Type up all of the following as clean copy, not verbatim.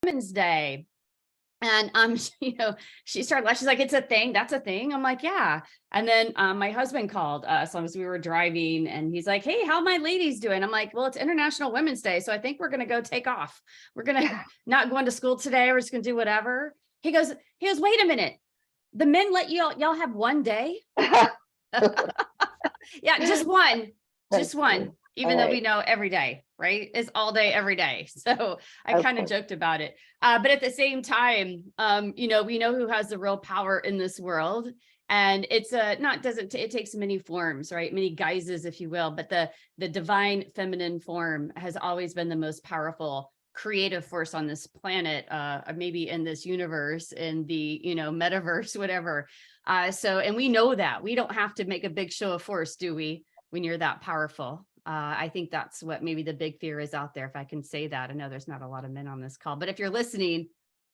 Women's Day. And she started laughing. She's like, it's a thing. That's a thing. I'm like, yeah. And then my husband called us as we were driving and he's like, hey, how my ladies doing? I'm like, well, it's International Women's Day. So I think we're gonna go take off. We're gonna not going to school today. We're just gonna do whatever. He goes, wait a minute. The men let y'all have one day? Yeah, just one. Just one. Even though we know every day, right? It's all day, every day. So I kind of joked about it. But at the same time, we know who has the real power in this world. And it's it takes many forms, right? Many guises, if you will, but the divine feminine form has always been the most powerful creative force on this planet, maybe in this universe, in the, metaverse, whatever. And we know that we don't have to make a big show of force, do we? When you're that powerful. I think that's what maybe the big fear is out there, if I can say that. I know there's not a lot of men on this call, but if you're listening,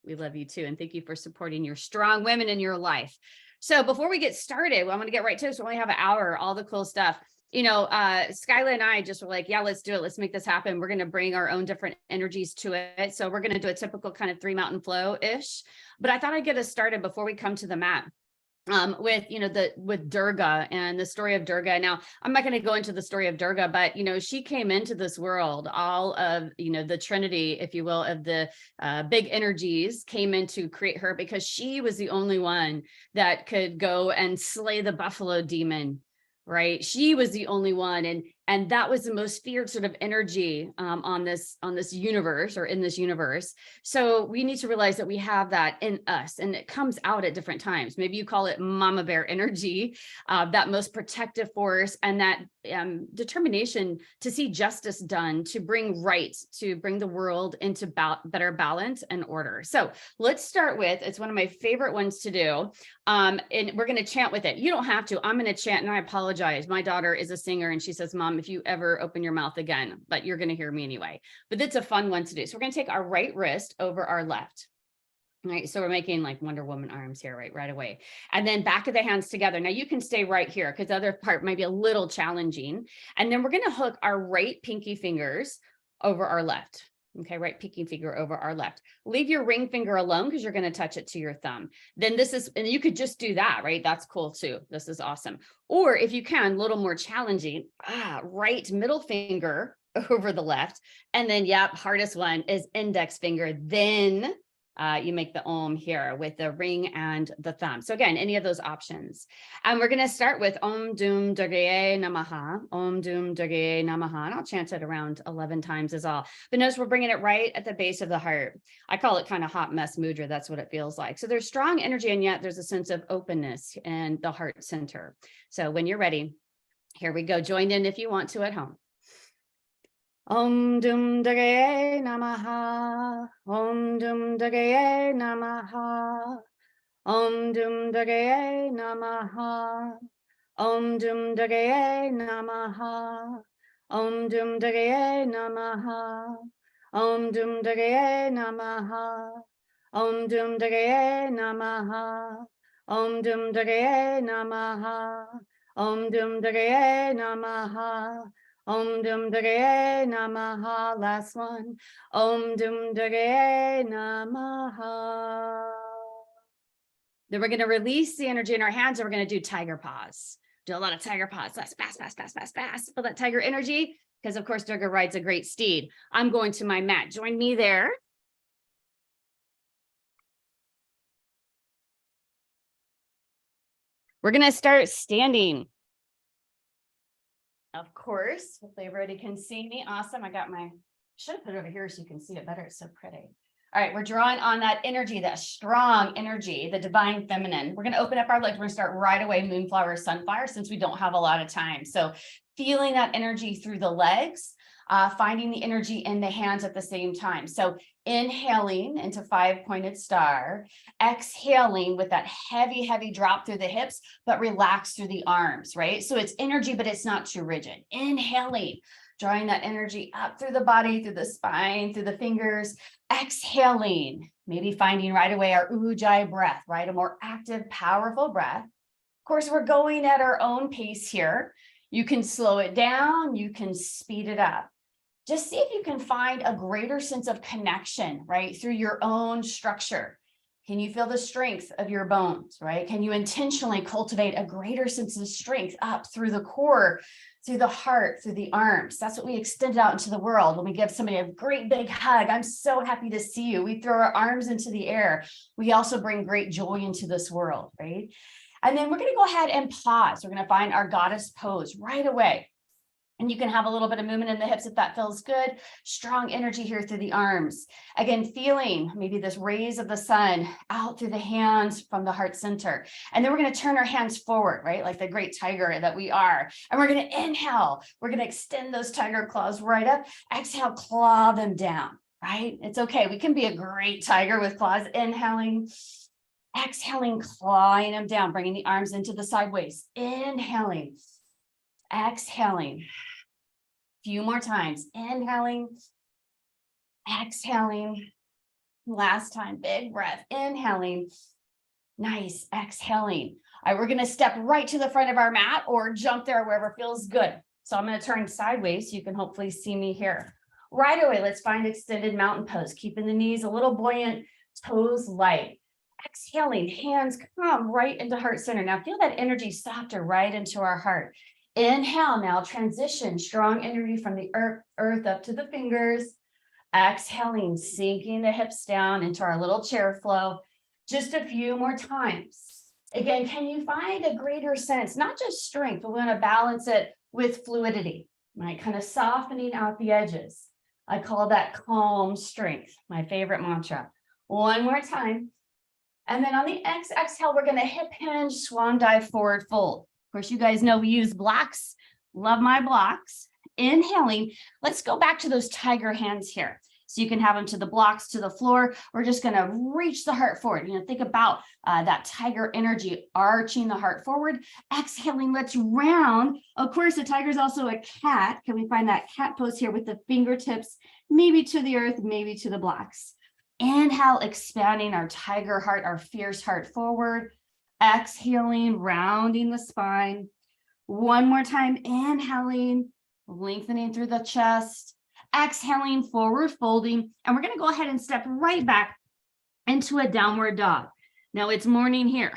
we love you too. And thank you for supporting your strong women in your life. So before we get started, I'm going to get right to it. So we only have an hour, all the cool stuff. Skyla and I just were like, yeah, let's do it. Let's make this happen. We're going to bring our own different energies to it. So we're going to do a typical kind of 3 mountain flow-ish, but I thought I'd get us started before we come to the mat. With Durga and the story of Durga. Now, I'm not going to go into the story of Durga, but she came into this world, all of the Trinity, if you will, of the big energies came in to create her, because she was the only one that could go and slay the buffalo demon. Right, she was the only one, and that was the most feared sort of energy on this universe, or in this universe. So we need to realize that we have that in us, and it comes out at different times. Maybe you call it mama bear energy, that most protective force, and that determination to see justice done, to bring right, to bring the world into better balance and order. So let's start with, it's one of my favorite ones to do, and we're going to chant with it. You don't have to. I'm going to chant, and I apologize. My daughter is a singer, and she says, Mom, if you ever open your mouth again, but you're going to hear me anyway. But it's a fun one to do. So we're going to take our right wrist over our left. All right, so we're making like Wonder Woman arms here, right away. And then back of the hands together. Now you can stay right here because the other part might be a little challenging. And then we're going to hook our right pinky fingers over our left. Okay, right pinky finger over our left. Leave your ring finger alone because you're going to touch it to your thumb. Then and you could just do that, right? That's cool too. This is awesome. Or if you can, a little more challenging, right middle finger over the left. And then, hardest one is index finger. Then you make the Om here with the ring and the thumb. So again, any of those options. And we're going to start with Om Dum Durgaye Namaha, Om Dum Durgaye Namaha. And I'll chant it around 11 times is all. But notice we're bringing it right at the base of the heart. I call it kind of hot mess mudra. That's what it feels like. So there's strong energy, and yet there's a sense of openness in the heart center. So when you're ready, here we go. Join in if you want to at home. Om Dum Durgaye Namaha, Om Dum Durgaye Namaha, Om Dum Durgaye Namaha, Om Dum Durgaye Namaha, Om Dum Durgaye Namaha, Om Dum Durgaye Namaha, Om Dum Durgaye Namaha, Om Dum Durgaye Namaha, Om Dum Durgaye Namaha, Om Dum Durgaye Namaha. Last one. Om Dum Durgaye Namaha. Then we're going to release the energy in our hands, and we're going to do tiger paws. Do a lot of tiger paws. That's fast. Feel that tiger energy, because of course Durga rides a great steed. I'm going to my mat. Join me there. We're going to start standing. Of course, hopefully everybody can see me. Awesome. Should have put it over here so you can see it better. It's so pretty. All right, we're drawing on that energy, that strong energy, the divine feminine. We're going to open up our legs. We're going to start right away, moonflower, sunflower, since we don't have a lot of time. So feeling that energy through the legs, finding the energy in the hands at the same time. So inhaling into 5-pointed star, exhaling with that heavy, heavy drop through the hips, but relax through the arms, right? So it's energy, but it's not too rigid. Inhaling, drawing that energy up through the body, through the spine, through the fingers. Exhaling, maybe finding right away our Ujjayi breath, right? A more active, powerful breath. Of course, we're going at our own pace here. You can slow it down, you can speed it up. just see if you can find a greater sense of connection, right? Through your own structure. Can you feel the strength of your bones, right? Can you intentionally cultivate a greater sense of strength up through the core, through the heart, through the arms? That's what we extend out into the world when we give somebody a great big hug. I'm so happy to see you. We throw our arms into the air. We also bring great joy into this world, right? And then we're going to go ahead and pause. We're going to find our goddess pose right away. And you can have a little bit of movement in the hips if that feels good. Strong energy here through the arms. Again, feeling maybe this rays of the sun out through the hands from the heart center. And then we're going to turn our hands forward, right? Like the great tiger that we are. And we're going to inhale. We're going to extend those tiger claws right up. Exhale, claw them down, right? It's okay. We can be a great tiger with claws. Inhaling, exhaling, clawing them down, bringing the arms into the sideways. Inhaling. Exhaling. Few more times. Inhaling, exhaling. Last time, big breath. Inhaling. Nice. Exhaling. All right, we're going to step right to the front of our mat or jump there wherever feels good. So I'm going to turn sideways so you can hopefully see me here. Right away, let's find extended mountain pose, keeping the knees a little buoyant, toes light. Exhaling, hands come right into heart center. Now feel that energy softer right into our heart. Inhale, now transition, strong energy from the earth up to the fingers. Exhaling, sinking the hips down into our little chair flow. Just a few more times. Again, can you find a greater sense, not just strength, but we want to balance it with fluidity, right? Kind of softening out the edges. I call that calm strength, my favorite mantra. One more time. And then on the exhale, we're going to hip hinge, swan dive, forward fold. Of course, you guys know we use blocks. Love my blocks. Inhaling. Let's go back to those tiger hands here. So you can have them to the blocks, to the floor. We're just going to reach the heart forward. Think about that tiger energy, arching the heart forward. Exhaling, let's round. Of course, the tiger is also a cat. Can we find that cat pose here with the fingertips, maybe to the earth, maybe to the blocks? Inhale, expanding our tiger heart, our fierce heart forward. Exhaling, rounding the spine. One more time, inhaling, lengthening through the chest. Exhaling, forward folding. And we're going to go ahead and step right back into a downward dog. Now it's morning here.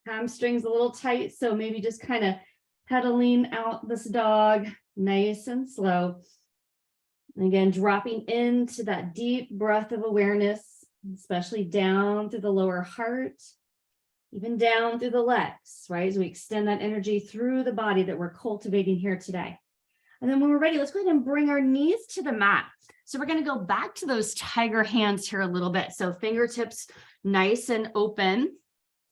Hamstrings a little tight, so maybe just kind of pedaling out this dog nice and slow. And again, dropping into that deep breath of awareness, especially down through the lower heart, even down through the legs, right? As we extend that energy through the body that we're cultivating here today. And then when we're ready, let's go ahead and bring our knees to the mat. So we're going to go back to those tiger hands here a little bit. So fingertips nice and open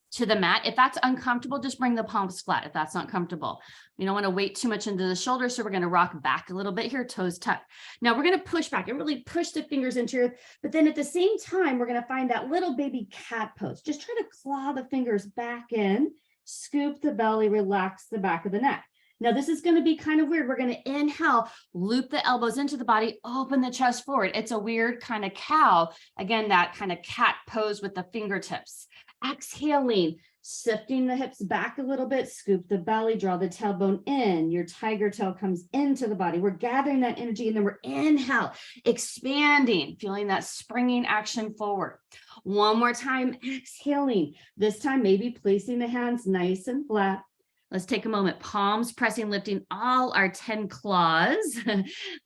to the mat. If that's uncomfortable, just bring the palms flat if that's not comfortable. You don't want to weight too much into the shoulders, so we're going to rock back a little bit here, toes tucked. Now we're going to push back and really push the fingers into your, but then at the same time, we're going to find that little baby cat pose. Just try to claw the fingers back in, scoop the belly, relax the back of the neck. Now this is going to be kind of weird. We're going to inhale, loop the elbows into the body, open the chest forward. It's a weird kind of cow. Again, that kind of cat pose with the fingertips. Exhaling, shifting the hips back a little bit, scoop the belly, draw the tailbone in. Your tiger tail comes into the body. We're gathering that energy, and then we're inhale, expanding, feeling that springing action forward. One more time, exhaling. This time, maybe placing the hands nice and flat. Let's take a moment, palms pressing, lifting all our 10 claws,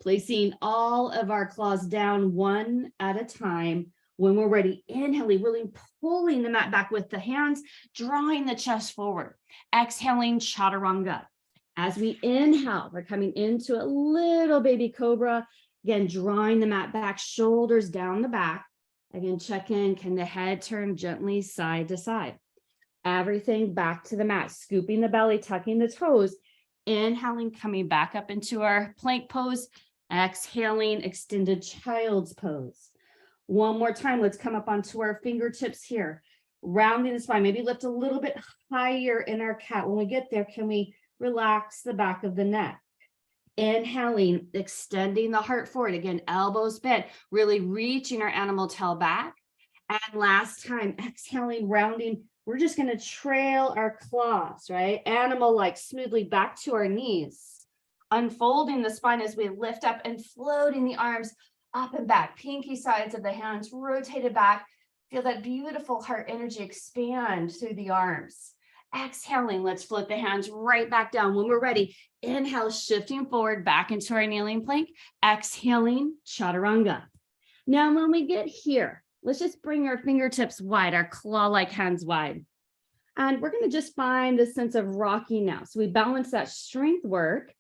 placing all of our claws down one at a time. When we're ready, inhaling, really pulling the mat back with the hands, drawing the chest forward. Exhaling, chaturanga. As we inhale, we're coming into a little baby cobra. Again, drawing the mat back, shoulders down the back. Again, check in, can the head turn gently side to side? Everything back to the mat, scooping the belly, tucking the toes. Inhaling, coming back up into our plank pose. Exhaling, extended child's pose. One more time, let's come up onto our fingertips here, rounding the spine, maybe lift a little bit higher in our cat. When we get there, can we relax the back of the neck? Inhaling, extending the heart forward. Again, elbows bent, really reaching our animal tail back. And last time, exhaling, rounding. We're just going to trail our claws, right? Animal-like, smoothly back to our knees. unfolding the spine as we lift up and floating the arms up and back, pinky sides of the hands rotated back. Feel that beautiful heart energy expand through the arms. Exhaling, let's float the hands right back down. When we're ready, inhale, shifting forward back into our kneeling plank. Exhaling, chaturanga. Now, when we get here, let's just bring our fingertips wide, our claw-like hands wide. And we're going to just find a sense of rocking now. So we balance that strength work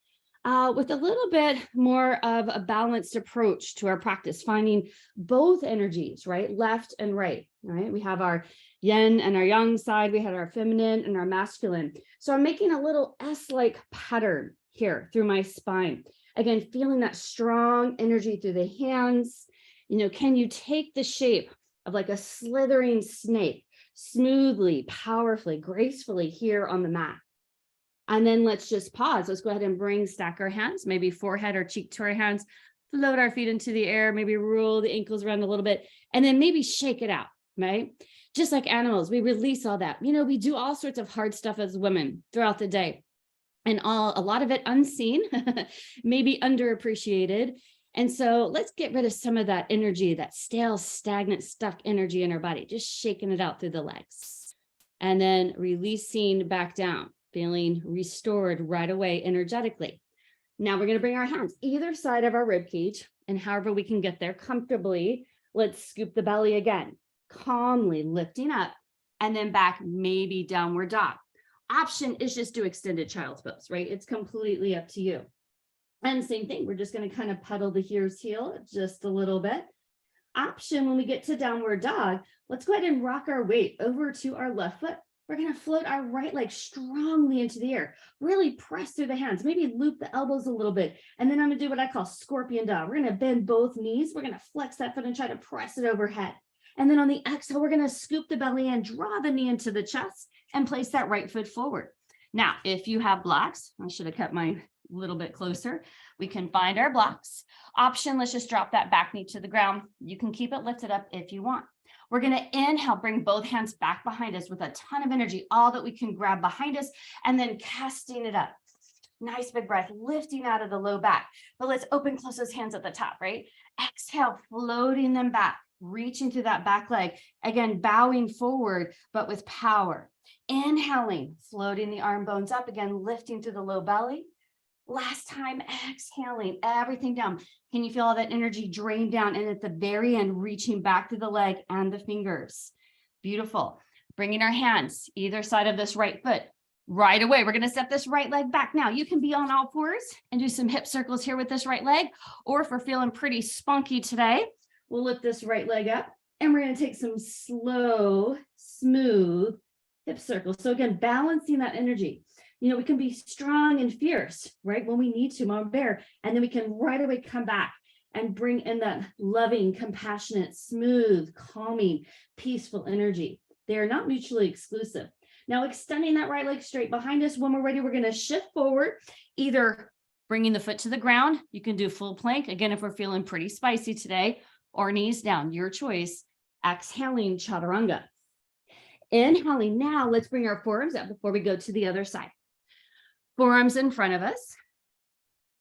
with a little bit more of a balanced approach to our practice, finding both energies, right? Left and right. We have our yin and our yang side. We have our feminine and our masculine. So I'm making a little S-like pattern here through my spine. Again, feeling that strong energy through the hands. Can you take the shape of like a slithering snake, smoothly, powerfully, gracefully here on the mat? And then let's just pause. Let's go ahead and stack our hands, maybe forehead or cheek to our hands, float our feet into the air, maybe roll the ankles around a little bit, and then maybe shake it out, right? Just like animals, we release all that. We do all sorts of hard stuff as women throughout the day, and a lot of it unseen, maybe underappreciated. And so let's get rid of some of that energy, that stale, stagnant, stuck energy in our body, just shaking it out through the legs. And then releasing back down, feeling restored right away energetically. Now we're going to bring our hands either side of our rib cage, and however we can get there comfortably, let's scoop the belly again, calmly lifting up, and then back, maybe downward dog. Option is just do extended child's pose, right? It's completely up to you. And same thing, we're just going to kind of pedal the here's heel just a little bit. Option, when we get to downward dog, let's go ahead and rock our weight over to our left foot. We're going to float our right leg strongly into the air, really press through the hands, maybe loop the elbows a little bit. And then I'm going to do what I call scorpion dog. We're going to bend both knees. We're going to flex that foot and try to press it overhead. And then on the exhale, we're going to scoop the belly and draw the knee into the chest and place that right foot forward. Now, if you have blocks, I should have kept mine a little bit closer. We can find our blocks. Option, let's just drop that back knee to the ground. You can keep it lifted up if you want. We're going to inhale, bring both hands back behind us with a ton of energy, all that we can grab behind us, and then casting it up. Nice big breath, lifting out of the low back. But let's open, close those hands at the top, right? Exhale, floating them back, reaching through that back leg. Again, bowing forward, but with power. Inhaling, floating the arm bones up, again, lifting through the low belly. Last time, exhaling everything down. Can you feel all that energy drain down? And at the very end, reaching back through the leg and the fingers. Beautiful. Bringing our hands either side of this right foot. Right away, we're going to step this right leg back. Now, you can be on all fours and do some hip circles here with this right leg. Or if we're feeling pretty spunky today, we'll lift this right leg up. And we're going to take some slow, smooth hip circles. So again, balancing that energy. We can be strong and fierce, right? When we need to, mom bear, and then we can right away come back and bring in that loving, compassionate, smooth, calming, peaceful energy. They are not mutually exclusive. Now, extending that right leg straight behind us. When we're ready, we're going to shift forward, either bringing the foot to the ground. You can do full plank. Again, if we're feeling pretty spicy today, or knees down, your choice. Exhaling, chaturanga. Inhaling, now let's bring our forearms up before we go to the other side. Forearms in front of us.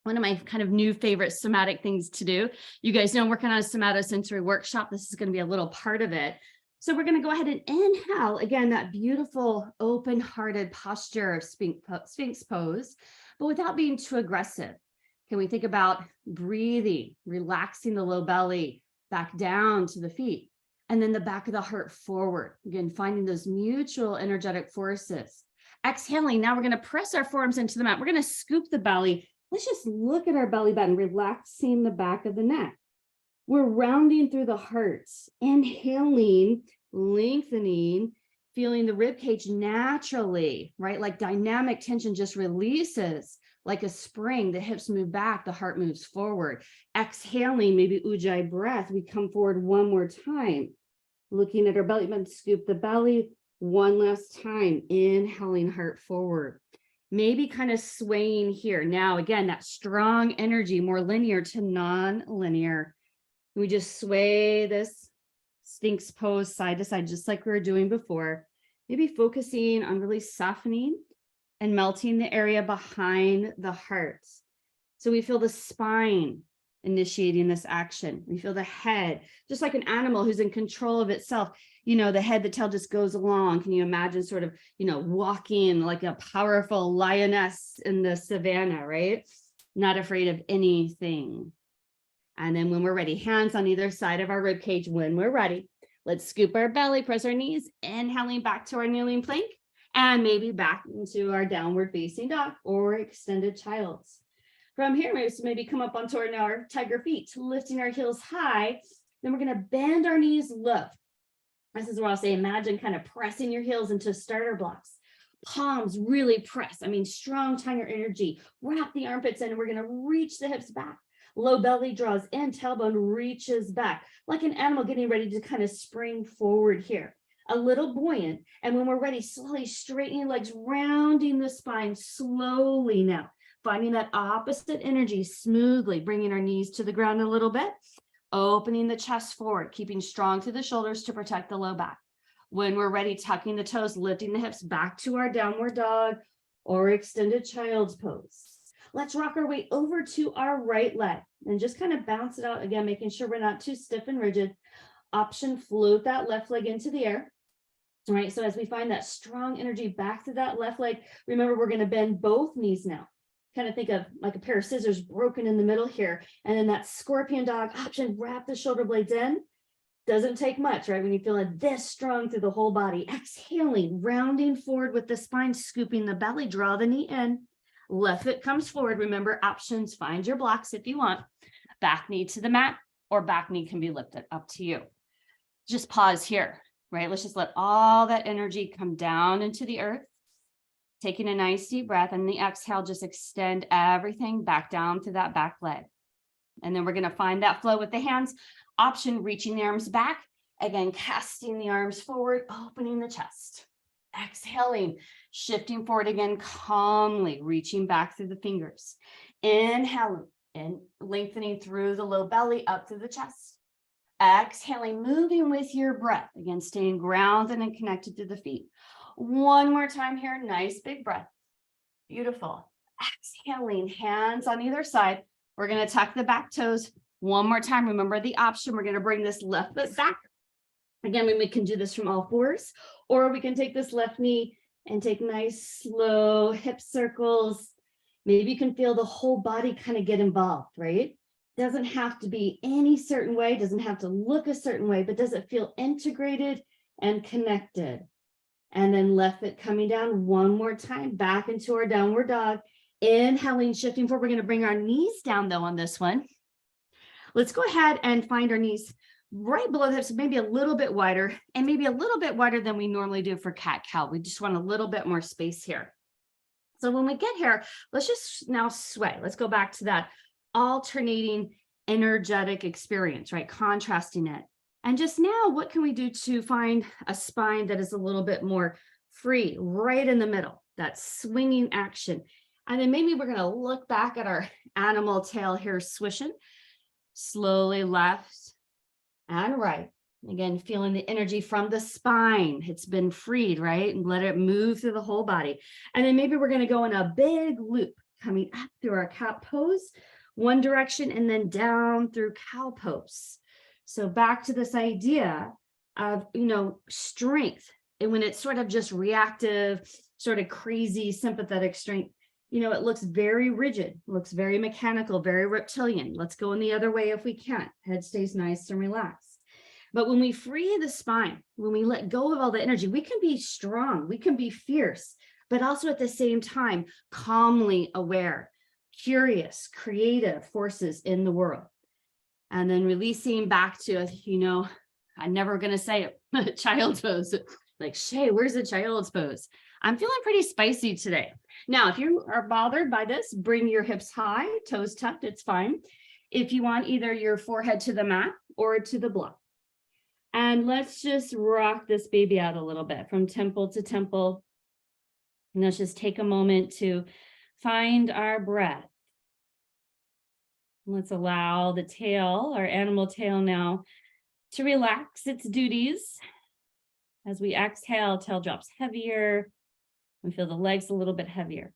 One of my kind of new favorite somatic things to do. You guys know I'm working on a somatosensory workshop. This is going to be a little part of it. So we're going to go ahead and inhale, again, that beautiful open-hearted posture of Sphinx pose, but without being too aggressive. Can we think about breathing, relaxing the low belly back down to the feet, and then the back of the heart forward. Again, finding those mutual energetic forces. Exhaling, now we're going to press our forearms into the mat. We're going to scoop the belly. Let's just look at our belly button, relaxing the back of the neck. We're rounding through the heart, inhaling, lengthening, feeling the rib cage naturally, right? Like dynamic tension just releases like a spring. The hips move back, the heart moves forward. Exhaling, maybe ujjayi breath. We come forward one more time. Looking at our belly button, scoop the belly. One last time, inhaling, heart forward. Maybe kind of swaying here. Now, again, that strong energy, more linear to non-linear. We just sway this Sphinx pose side to side, just like we were doing before. Maybe focusing on really softening and melting the area behind the heart. So we feel the spine initiating this action. We feel the head, just like an animal who's in control of itself. You know, the head, the tail just goes along. Can you imagine sort of, you know, walking like a powerful lioness in the savannah, right? Not afraid of anything. And then when we're ready, hands on either side of our rib cage. When we're ready, let's scoop our belly, press our knees, inhaling back to our kneeling plank, and maybe back into our downward facing dog or extended child's. From here, maybe come up onto our tiger feet, lifting our heels high. Then we're going to bend our knees low. This is where I'll say, imagine kind of pressing your heels into starter blocks. Palms really press. I mean, strong tiger energy. Wrap the armpits in, and we're going to reach the hips back. Low belly draws in, tailbone reaches back, like an animal getting ready to kind of spring forward here. A little buoyant. And when we're ready, slowly straightening legs, rounding the spine slowly now. Finding that opposite energy smoothly, bringing our knees to the ground a little bit, opening the chest forward, keeping strong through the shoulders to protect the low back. When we're ready, tucking the toes, lifting the hips back to our downward dog or extended child's pose. Let's rock our way over to our right leg and just kind of bounce it out again, making sure we're not too stiff and rigid. Option, float that left leg into the air. All right, so as we find that strong energy back to that left leg, remember we're going to bend both knees now. Kind of think of like a pair of scissors broken in the middle here. And then that scorpion dog option, wrap the shoulder blades in. Doesn't take much, right? When you're feeling this strong through the whole body. Exhaling, rounding forward with the spine, scooping the belly, draw the knee in. Left foot comes forward. Remember, options, find your blocks if you want. Back knee to the mat or back knee can be lifted, up to you. Just pause here, right? Let's just let all that energy come down into the earth. Taking a nice deep breath, and the exhale, just extend everything back down to that back leg. And then we're going to find that flow with the hands. Option, reaching the arms back. Again, casting the arms forward, opening the chest. Exhaling, shifting forward again, calmly reaching back through the fingers. Inhaling and lengthening through the low belly up through the chest. Exhaling, moving with your breath. Again, staying grounded and connected to the feet. One more time here. Nice big breath. Beautiful. Exhaling, hands on either side. We're going to tuck the back toes. One more time. Remember the option. We're going to bring this left foot back. Again, we can do this from all fours, or we can take this left knee and take nice, slow hip circles. Maybe you can feel the whole body kind of get involved, right? Doesn't have to be any certain way, doesn't have to look a certain way, but does it feel integrated and connected? And then left foot coming down one more time, back into our downward dog. Inhaling, shifting forward. We're going to bring our knees down though on this one. Let's go ahead and find our knees right below the hips, maybe a little bit wider, and maybe a little bit wider than we normally do for cat-cow. We just want a little bit more space here. So when we get here, let's just now sway. Let's go back to that alternating energetic experience, right? Contrasting it. And just now, what can we do to find a spine that is a little bit more free, right in the middle, that swinging action? And then maybe we're going to look back at our animal tail here, swishing, slowly left and right. Again, feeling the energy from the spine. It's been freed, right? And let it move through the whole body. And then maybe we're going to go in a big loop, coming up through our cat pose, one direction, and then down through cow pose. So back to this idea of, strength. And when it's sort of just reactive, sort of crazy, sympathetic strength, it looks very rigid, looks very mechanical, very reptilian. Let's go in the other way if we can. Head stays nice and relaxed. But when we free the spine, when we let go of all the energy, we can be strong, we can be fierce, but also at the same time, calmly aware, curious, creative forces in the world. And then releasing back to, I'm never going to say it, child's pose. Like, Shay, where's the child's pose? I'm feeling pretty spicy today. Now, if you are bothered by this, bring your hips high, toes tucked, it's fine. If you want either your forehead to the mat or to the block. And let's just rock this baby out a little bit from temple to temple. And let's just take a moment to find our breath. Let's allow the tail, our animal tail now, to relax its duties. As we exhale, tail drops heavier. We feel the legs a little bit heavier.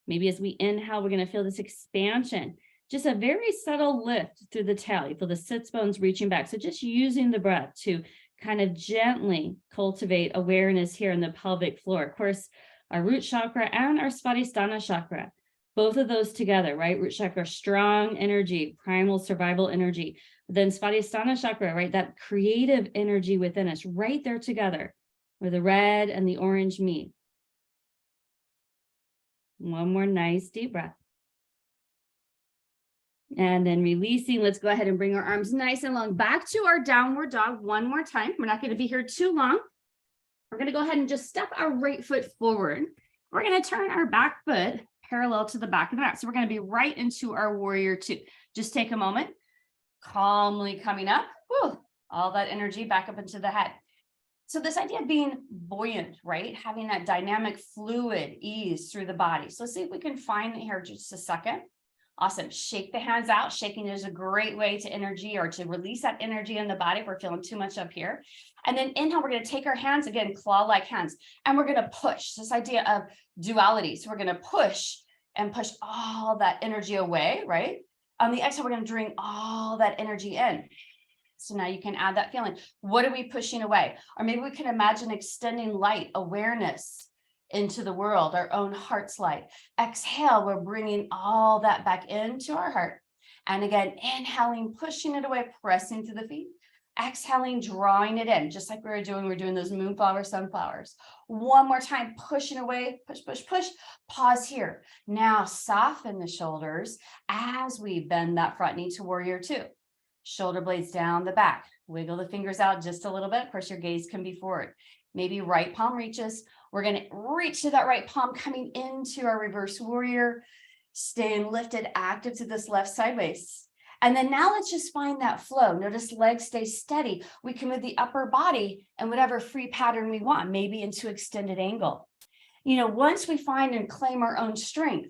Maybe as we inhale, we're going to feel this expansion, just a very subtle lift through the tail. You feel the sits bones reaching back. So just using the breath to kind of gently cultivate awareness here in the pelvic floor. Of course, our root chakra and our Svadhisthana chakra, both of those together, right? Root chakra, strong energy, primal survival energy. Then Svadhisthana chakra, right? That creative energy within us, right there together, where the red and the orange meet. One more nice deep breath. And then releasing, let's go ahead and bring our arms nice and long back to our downward dog one more time. We're not going to be here too long. We're going to go ahead and just step our right foot forward. We're going to turn our back foot parallel to the back of the mat. So we're going to be right into our warrior two. Just take a moment, calmly coming up, all that energy back up into the head. So this idea of being buoyant, right? Having that dynamic fluid ease through the body. So let's see if we can find it here just a second. Awesome. Shake the hands out. Shaking is a great way to energy or to release that energy in the body if we're feeling too much up here. And then inhale, we're going to take our hands again, claw-like hands, and we're going to push. This idea of duality. So we're going to push and push all that energy away, right? On the exhale, we're going to bring all that energy in. So now you can add that feeling. What are we pushing away? Or maybe we can imagine extending light, awareness into the world, our own heart's light. Exhale, we're bringing all that back into our heart. And again, inhaling, pushing it away, pressing through the feet. Exhaling, drawing it in, just like we're doing those moonflower, sunflowers. One more time, pushing away, push, push, push. Pause here. Now soften the shoulders as we bend that front knee to warrior two. Shoulder blades down the back. Wiggle the fingers out just a little bit. Of course, your gaze can be forward. Maybe right palm reaches. We're going to reach to that right palm, coming into our reverse warrior, staying lifted, active to this left sideways. And then now let's just find that flow. Notice legs stay steady. We can move the upper body in whatever free pattern we want, maybe into extended angle. Once we find and claim our own strength,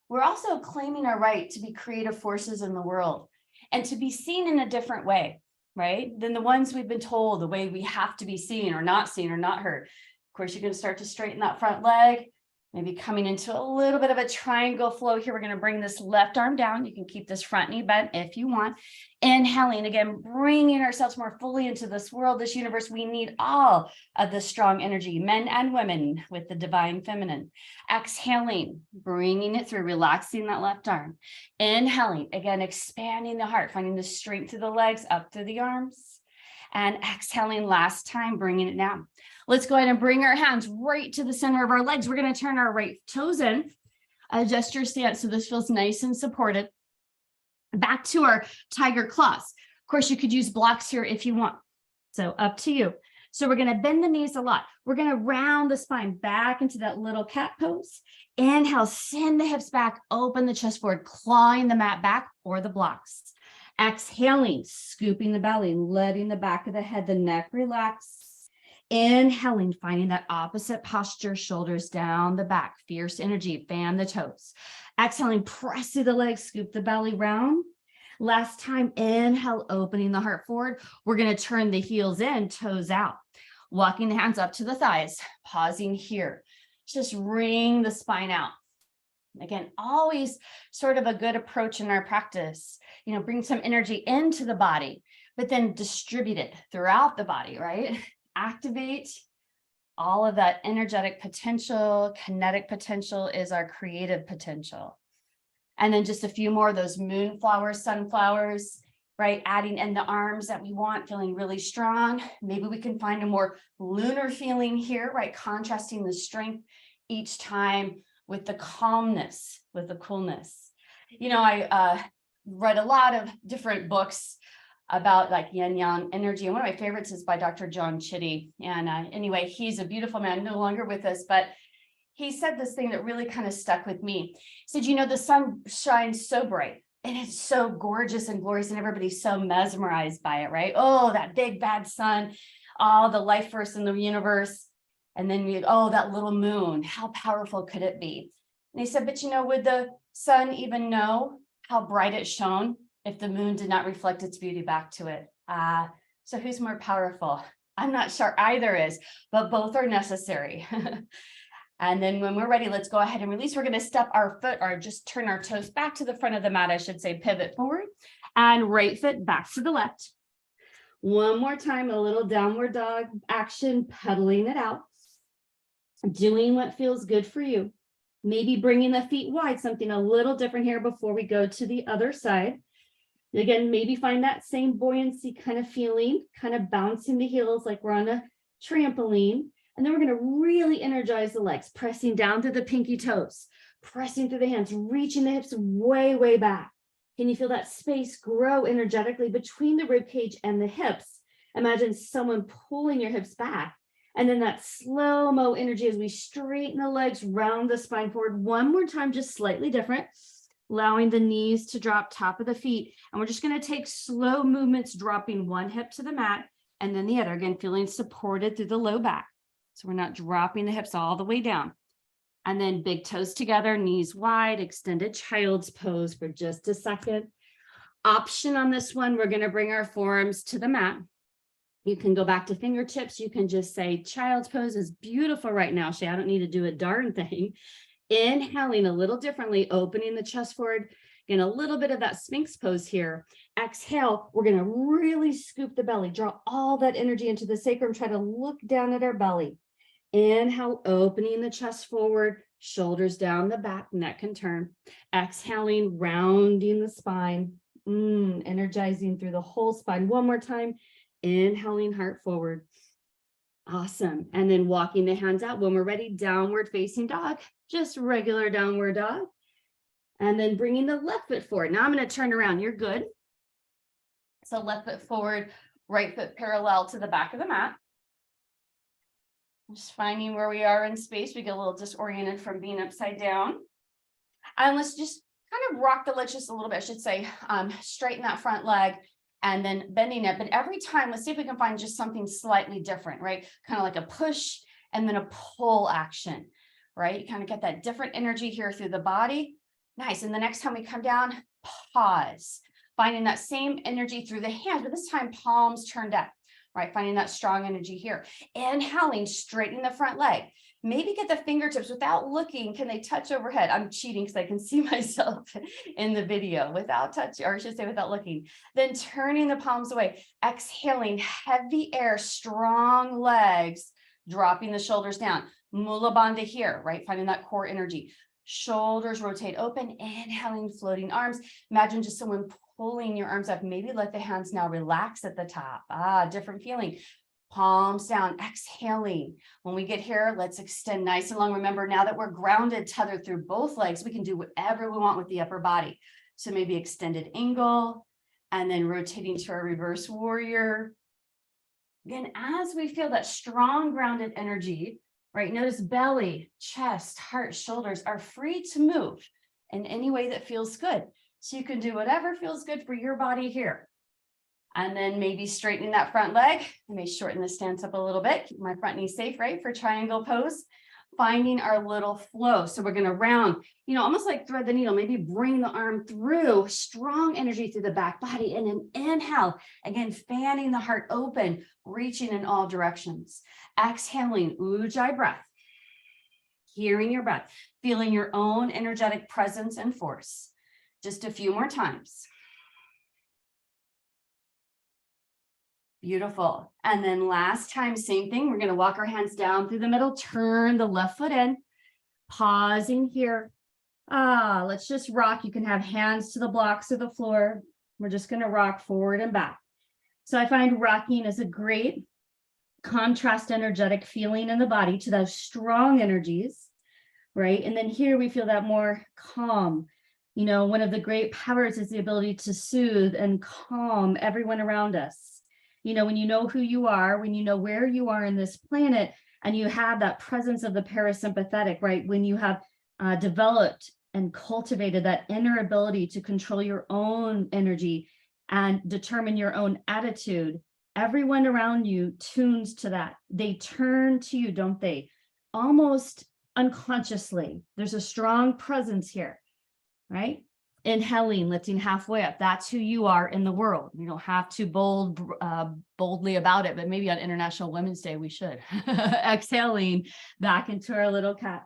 we're also claiming our right to be creative forces in the world and to be seen in a different way, right? Than the ones we've been told, the way we have to be seen or not heard. Of course, you're going to start to straighten that front leg, maybe coming into a little bit of a triangle flow here. We're going to bring this left arm down. You can keep this front knee bent if you want. Inhaling, again, bringing ourselves more fully into this world, this universe. We need all of the strong energy, men and women with the divine feminine. Exhaling, bringing it through, relaxing that left arm. Inhaling, again, expanding the heart, finding the strength through the legs, up through the arms. And exhaling last time, bringing it down. Let's go ahead and bring our hands right to the center of our legs. We're going to turn our right toes in, adjust your stance so this feels nice and supported. Back to our tiger claws. Of course, you could use blocks here if you want. So up to you. So we're going to bend the knees a lot. We're going to round the spine back into that little cat pose. Inhale, send the hips back, open the chest forward, clawing the mat back or the blocks. Exhaling, scooping the belly, letting the back of the head, the neck relax. Inhaling, finding that opposite posture, shoulders down the back, fierce energy, fan the toes. Exhaling, press through the legs, scoop the belly round. Last time, inhale, opening the heart forward. We're going to turn the heels in, toes out. Walking the hands up to the thighs, pausing here. Just wring the spine out. Again, always sort of a good approach in our practice. Bring some energy into the body, but then distribute it throughout the body, right? Activate all of that energetic potential. Kinetic potential is our creative potential. And then just a few more of those moonflowers, sunflowers, right? Adding in the arms that we want, feeling really strong. Maybe we can find a more lunar feeling here, right? Contrasting the strength each time with the calmness, with the coolness. I read a lot of different books about like yin yang energy. And one of my favorites is by Dr. John Chitty. And anyway, he's a beautiful man, no longer with us, but he said this thing that really kind of stuck with me. He said, the sun shines so bright and it's so gorgeous and glorious and everybody's so mesmerized by it, right? Oh, that big bad sun, all the life force in the universe. And then that little moon, how powerful could it be? And he said, but would the sun even know how bright it shone if the moon did not reflect its beauty back to it? So who's more powerful? I'm not sure either is, but both are necessary. And then when we're ready, let's go ahead and release. We're going to step our foot or just turn our toes back to the front of the mat, I should say, pivot forward and right foot back to the left. One more time, a little downward dog action, pedaling it out, doing what feels good for you. Maybe bringing the feet wide, something a little different here before we go to the other side. Again, maybe find that same buoyancy kind of feeling, kind of bouncing the heels like we're on a trampoline. And then we're going to really energize the legs, pressing down to the pinky toes, pressing through the hands, reaching the hips way, way back. Can you feel that space grow energetically between the rib cage and the hips? Imagine someone pulling your hips back. And then that slow-mo energy as we straighten the legs, round the spine forward. One more time, just slightly different, allowing the knees to drop, top of the feet. And we're just going to take slow movements, dropping one hip to the mat and then the other. Again, feeling supported through the low back. So we're not dropping the hips all the way down. And then big toes together, knees wide, extended child's pose for just a second. Option on this one, we're going to bring our forearms to the mat. You can go back to fingertips. You can just say child's pose is beautiful right now, Shay. I don't need to do a darn thing. Inhaling a little differently, opening the chest forward. Again, a little bit of that Sphinx pose here. Exhale, we're going to really scoop the belly, draw all that energy into the sacrum, try to look down at our belly. Inhale, opening the chest forward, shoulders down the back, neck and turn. Exhaling, rounding the spine, energizing through the whole spine. One more time. Inhaling, heart forward. Awesome. And then walking the hands out when we're ready, downward facing dog, just regular downward dog. And then bringing the left foot forward. Now I'm going to turn around. You're good. So left foot forward, right foot parallel to the back of the mat. Just finding where we are in space. We get a little disoriented from being upside down. And let's just kind of rock the legs just a little bit, I should say. Straighten that front leg. And then bending it. But every time, let's see if we can find just something slightly different, right? Kind of like a push and then a pull action, right? You kind of get that different energy here through the body. Nice. And the next time we come down, pause. Finding that same energy through the hands, but this time palms turned up, right? Finding that strong energy here. Inhaling, straightening the front leg. Maybe get the fingertips without looking. Can they touch overhead? I'm cheating because I can see myself in the video without touching, or I should say without looking. Then turning the palms away, exhaling, heavy air, strong legs, dropping the shoulders down. Mula Bandha here, right? Finding that core energy. Shoulders rotate open, inhaling, floating arms. Imagine just someone pulling your arms up. Maybe let the hands now relax at the top. Different feeling. Palms down, exhaling. When we get here, let's extend nice and long. Remember, now that we're grounded, tethered through both legs, we can do whatever we want with the upper body. So maybe extended angle, and then rotating to our reverse warrior. Again, as we feel that strong grounded energy, right? Notice belly, chest, heart, shoulders are free to move in any way that feels good. So you can do whatever feels good for your body here. And then maybe straightening that front leg. I may shorten the stance up a little bit, keep my front knee safe, right? For triangle pose, finding our little flow. So we're going to round, almost like thread the needle, maybe bring the arm through, strong energy through the back body. And then inhale, again, fanning the heart open, reaching in all directions. Exhaling, Ujjayi breath. Hearing your breath, feeling your own energetic presence and force. Just a few more times. Beautiful. And then last time, same thing. We're going to walk our hands down through the middle, turn the left foot in, pausing here. Let's just rock. You can have hands to the blocks of the floor. We're just going to rock forward and back. So I find rocking is a great contrast energetic feeling in the body to those strong energies, right? And then here we feel that more calm. One of the great powers is the ability to soothe and calm everyone around us. When you know who you are, when you know where you are in this planet, and you have that presence of the parasympathetic, right? When you have developed and cultivated that inner ability to control your own energy and determine your own attitude, everyone around you tunes to that. They turn to you, don't they? Almost unconsciously. There's a strong presence here, right? Inhaling, lifting halfway up. That's who you are in the world. You don't have to boldly about it, but maybe on International Women's Day, we should. Exhaling back into our little cat.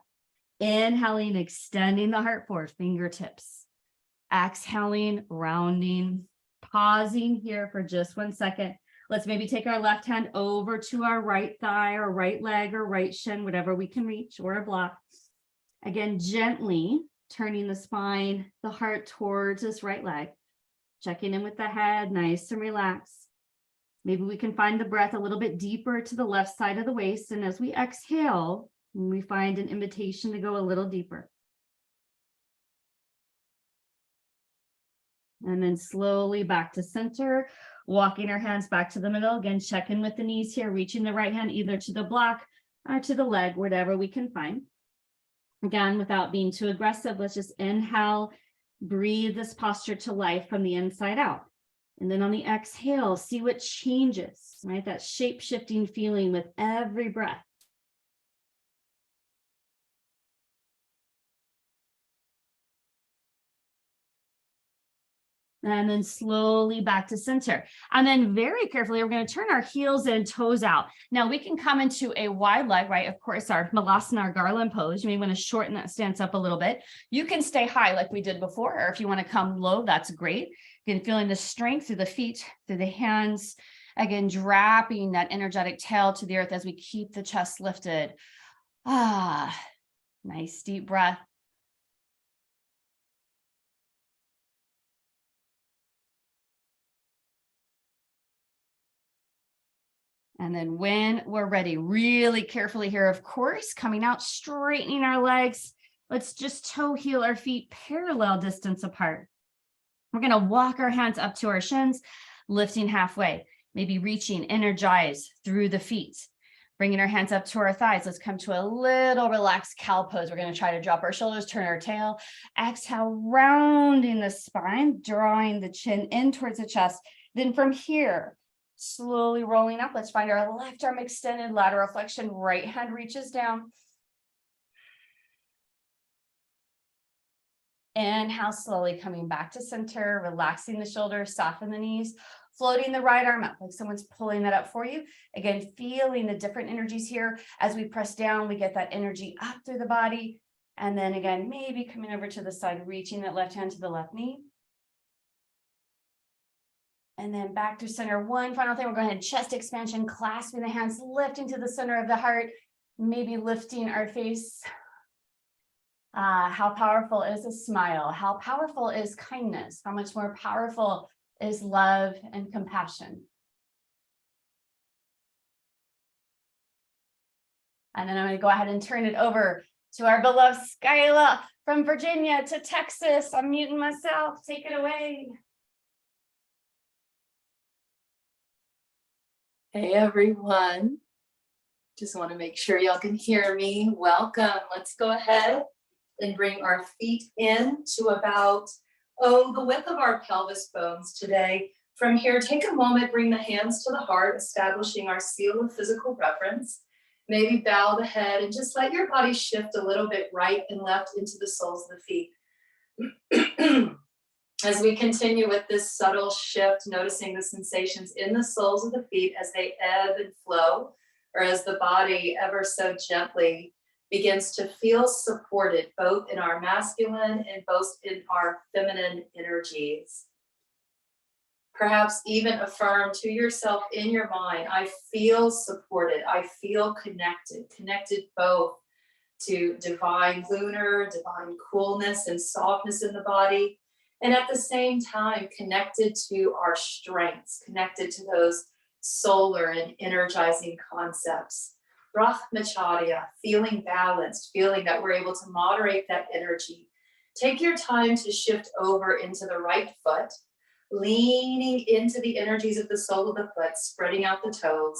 Inhaling, extending the heart forward, fingertips. Exhaling, rounding, pausing here for just 1 second. Let's maybe take our left hand over to our right thigh or right leg or right shin, whatever we can reach, or a block. Again, gently turning the spine, the heart towards this right leg, checking in with the head, nice and relaxed. Maybe we can find the breath a little bit deeper to the left side of the waist. And as we exhale, we find an invitation to go a little deeper. And then slowly back to center, walking our hands back to the middle. Again, check in with the knees here, reaching the right hand either to the block or to the leg, whatever we can find. Again, without being too aggressive, let's just inhale, breathe this posture to life from the inside out. And then on the exhale, see what changes, right? That shape-shifting feeling with every breath. And then slowly back to center. And then very carefully, we're going to turn our heels and toes out. Now we can come into a wide leg, right? Of course, our Malasana, our garland pose. You may want to shorten that stance up a little bit. You can stay high like we did before, or if you want to come low, that's great. Again, feeling the strength through the feet, through the hands. Again, dropping that energetic tail to the earth as we keep the chest lifted. Nice deep breath. And then when we're ready, really carefully here, of course, coming out, straightening our legs. Let's just toe heel our feet parallel distance apart. We're going to walk our hands up to our shins, lifting halfway, maybe reaching, energize through the feet. Bringing our hands up to our thighs. Let's come to a little relaxed cow pose. We're going to try to drop our shoulders, turn our tail. Exhale, rounding the spine, drawing the chin in towards the chest. Then from here, slowly rolling up. Let's find our left arm extended, lateral flexion, right hand reaches down. Inhale, slowly coming back to center, relaxing the shoulders, soften the knees, floating the right arm up like someone's pulling that up for you. Again, feeling the different energies here. As we press down, we get that energy up through the body. And then again, maybe coming over to the side, reaching that left hand to the left knee. And then back to center. One final thing, we're going to go ahead, chest expansion, clasping the hands, lifting to the center of the heart, maybe lifting our face. How powerful is a smile? How powerful is kindness? How much more powerful is love and compassion? And then I'm going to go ahead and turn it over to our beloved Skyla from Virginia to Texas. I'm muting myself. Take it away. Hey everyone, just want to make sure y'all can hear me. Welcome. Let's go ahead and bring our feet in to about, the width of our pelvis bones today. From here, take a moment, bring the hands to the heart, establishing our seal of physical reference. Maybe bow the head and just let your body shift a little bit right and left into the soles of the feet. As we continue with this subtle shift, noticing the sensations in the soles of the feet as they ebb and flow, or as the body ever so gently begins to feel supported, both in our masculine and both in our feminine energies. Perhaps even affirm to yourself in your mind, I feel supported, I feel connected both to divine lunar, divine coolness and softness in the body, and at the same time, connected to our strengths, connected to those solar and energizing concepts. Brahmacharya, feeling balanced, feeling that we're able to moderate that energy. Take your time to shift over into the right foot, leaning into the energies of the sole of the foot, spreading out the toes.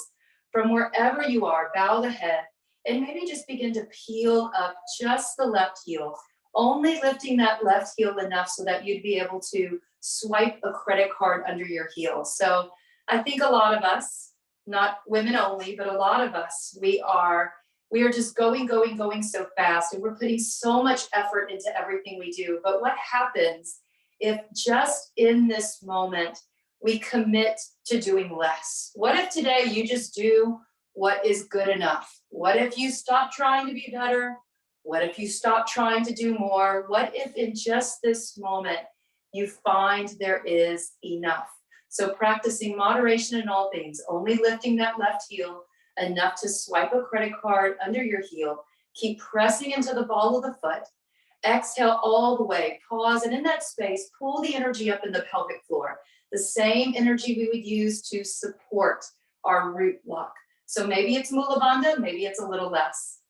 From wherever you are, bow the head, and maybe just begin to peel up just the left heel. Only lifting that left heel enough so that you'd be able to swipe a credit card under your heel. So I think a lot of us, not women only, but a lot of us, we are just going so fast, and we're putting so much effort into everything we do. But what happens if just in this moment, we commit to doing less? What if today you just do what is good enough? What if you stop trying to be better? What if you stop trying to do more? What if in just this moment, you find there is enough? So practicing moderation in all things, only lifting that left heel enough to swipe a credit card under your heel. Keep pressing into the ball of the foot. Exhale all the way, pause, and in that space, pull the energy up in the pelvic floor. The same energy we would use to support our root block. So maybe it's Mula Bandha, maybe it's a little less.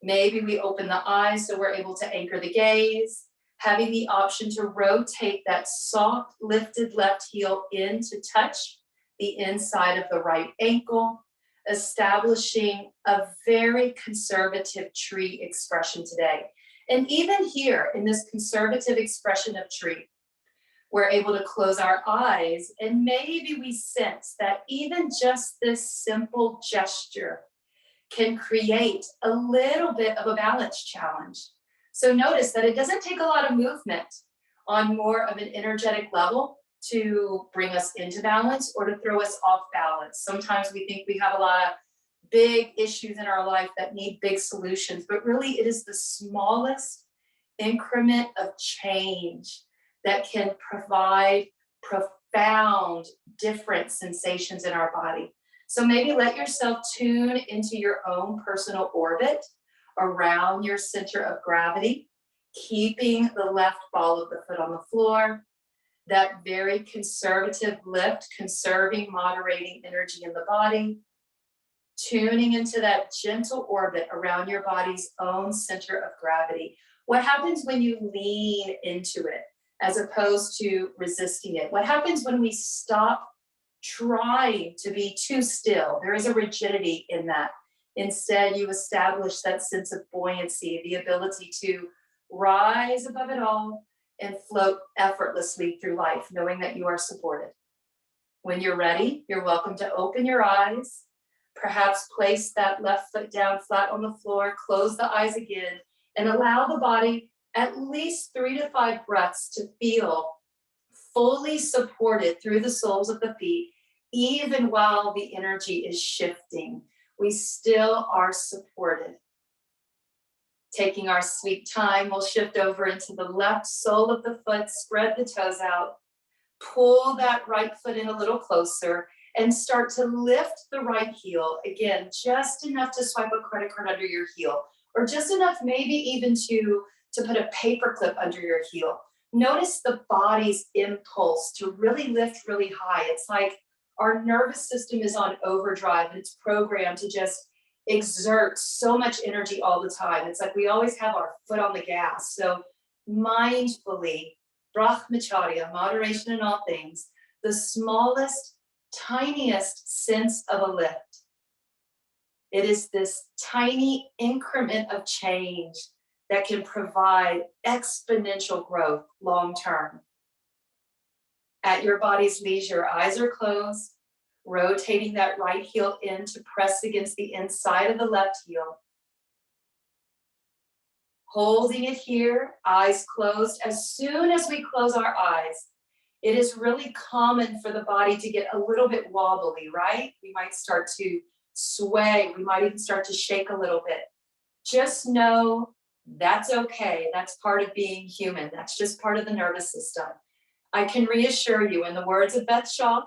Maybe we open the eyes so we're able to anchor the gaze, having the option to rotate that soft lifted left heel in to touch the inside of the right ankle, establishing a very conservative tree expression today. And even here in this conservative expression of tree, we're able to close our eyes and maybe we sense that even just this simple gesture can create a little bit of a balance challenge. So notice that it doesn't take a lot of movement on more of an energetic level to bring us into balance or to throw us off balance. Sometimes we think we have a lot of big issues in our life that need big solutions, but really it is the smallest increment of change that can provide profound different sensations in our body. So maybe let yourself tune into your own personal orbit around your center of gravity, keeping the left ball of the foot on the floor, that very conservative lift, conserving, moderating energy in the body, tuning into that gentle orbit around your body's own center of gravity. What happens when you lean into it as opposed to resisting it? What happens when we stop trying to be too still? There is a rigidity in that. Instead, you establish that sense of buoyancy, the ability to rise above it all and float effortlessly through life, knowing that you are supported. When you're ready, you're welcome to open your eyes, perhaps place that left foot down flat on the floor, close the eyes again, and allow the body at least 3 to 5 breaths to feel fully supported through the soles of the feet, even while the energy is shifting. We still are supported. Taking our sweet time, we'll shift over into the left sole of the foot, spread the toes out, pull that right foot in a little closer, and start to lift the right heel. Again, just enough to swipe a credit card under your heel, or just enough maybe even to put a paper clip under your heel. Notice the body's impulse to really lift really high. It's like our nervous system is on overdrive and it's programmed to just exert so much energy all the time. It's like we always have our foot on the gas. So mindfully, brahmacharya, moderation in all things, the smallest, tiniest sense of a lift. It is this tiny increment of change that can provide exponential growth long term. At your body's leisure, eyes are closed, rotating that right heel in to press against the inside of the left heel. Holding it here, eyes closed. As soon as we close our eyes, it is really common for the body to get a little bit wobbly, right? We might start to sway. We might even start to shake a little bit. Just know that's okay. That's part of being human. That's just part of the nervous system. I can reassure you, in the words of Beth Shaw,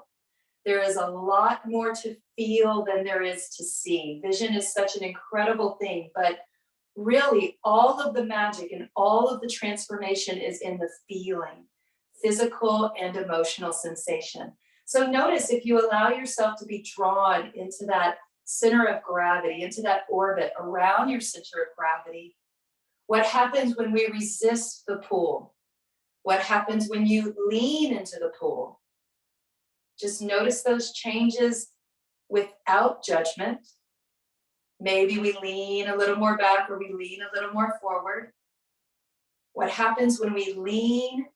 there is a lot more to feel than there is to see. Vision is such an incredible thing, but really all of the magic and all of the transformation is in the feeling, physical and emotional sensation. So notice if you allow yourself to be drawn into that center of gravity, into that orbit around your center of gravity, what happens when we resist the pull? What happens when you lean into the pull? Just notice those changes without judgment. Maybe we lean a little more back or we lean a little more forward. What happens when we lean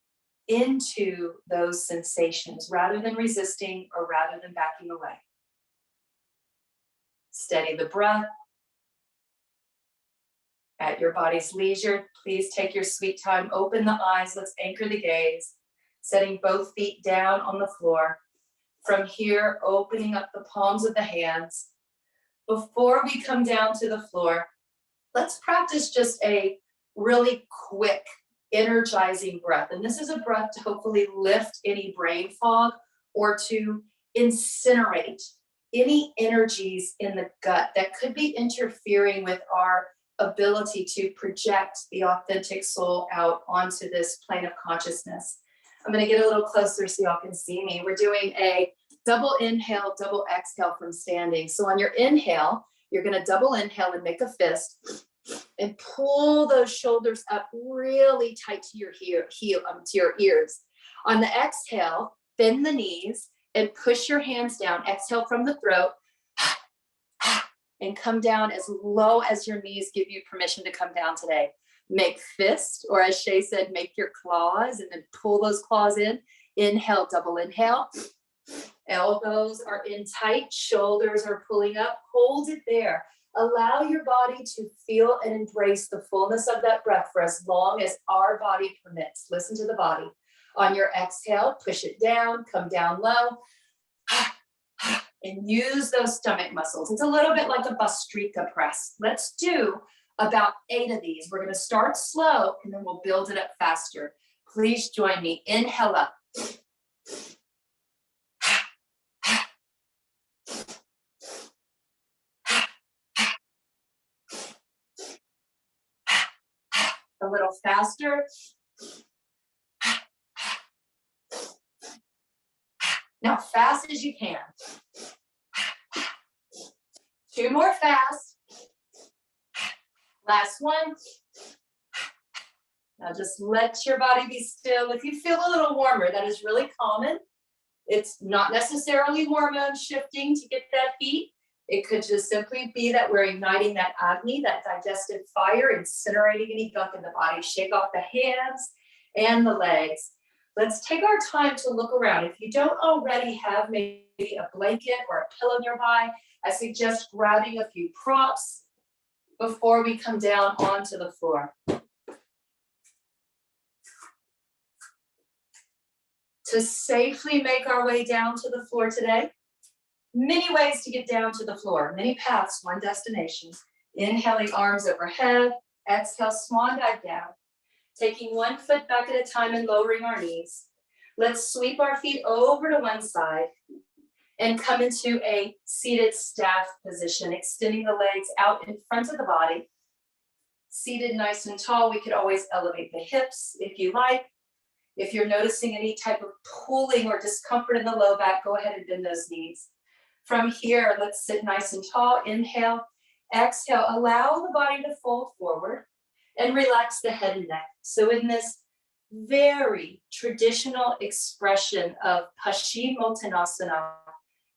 into those sensations rather than resisting or rather than backing away? Steady the breath. At your body's leisure, please take your sweet time, open the eyes, let's anchor the gaze. setting both feet down on the floor. From here, opening up the palms of the hands. Before we come down to the floor, let's practice just a really quick, energizing breath. And this is a breath to hopefully lift any brain fog or to incinerate any energies in the gut that could be interfering with our ability to project the authentic soul out onto this plane of consciousness. I'm going to get a little closer so y'all can see me. We're doing a double inhale, double exhale from standing. So on your inhale, you're going to double inhale and make a fist and pull those shoulders up really tight to your to your ears. On the exhale, bend the knees and push your hands down. Exhale from the throat and come down as low as your knees give you permission to come down today. Make fist, or as Shay said, make your claws and then pull those claws in. Inhale, double inhale. Elbows are in tight, shoulders are pulling up. Hold it there. Allow your body to feel and embrace the fullness of that breath for as long as our body permits. Listen to the body. On your exhale, push it down, come down low, and use those stomach muscles. It's a little bit like a Bastrika press. Let's do about 8 of these. We're going to start slow, and then we'll build it up faster. Please join me. Inhale up. A little faster. Now, fast as you can. 2 more fast. Last one. Now just let your body be still. If you feel a little warmer, that is really common. It's not necessarily hormone shifting to get that heat. It could just simply be that we're igniting that Agni, that digestive fire, incinerating any gunk in the body. Shake off the hands and the legs. Let's take our time to look around. If you don't already have maybe a blanket or a pillow nearby, I suggest grabbing a few props before we come down onto the floor. To safely make our way down to the floor today, many ways to get down to the floor, many paths, one destination. Inhaling arms overhead, exhale, swan dive down. Taking 1 foot back at a time and lowering our knees. Let's sweep our feet over to one side and come into a seated staff position, extending the legs out in front of the body. Seated nice and tall, we could always elevate the hips if you like. If you're noticing any type of pulling or discomfort in the low back, go ahead and bend those knees. From here, let's sit nice and tall. Inhale, exhale, allow the body to fold forward and relax the head and neck. So in this very traditional expression of Paschimottanasana,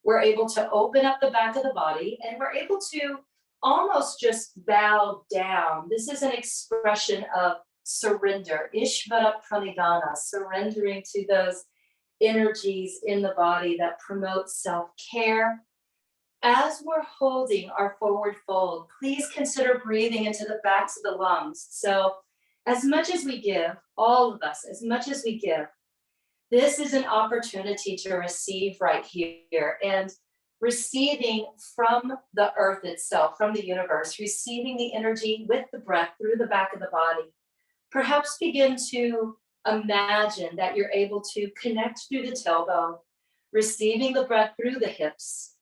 we're able to open up the back of the body and we're able to almost just bow down. This is an expression of surrender, Ishvara Pranidhana, surrendering to those energies in the body that promote self-care. As we're holding our forward fold, please consider breathing into the backs of the lungs. So as much as we give, all of us, as much as we give, this is an opportunity to receive right here, and receiving from the earth itself, from the universe, receiving the energy with the breath through the back of the body. Perhaps begin to imagine that you're able to connect through the tailbone, receiving the breath through the hips,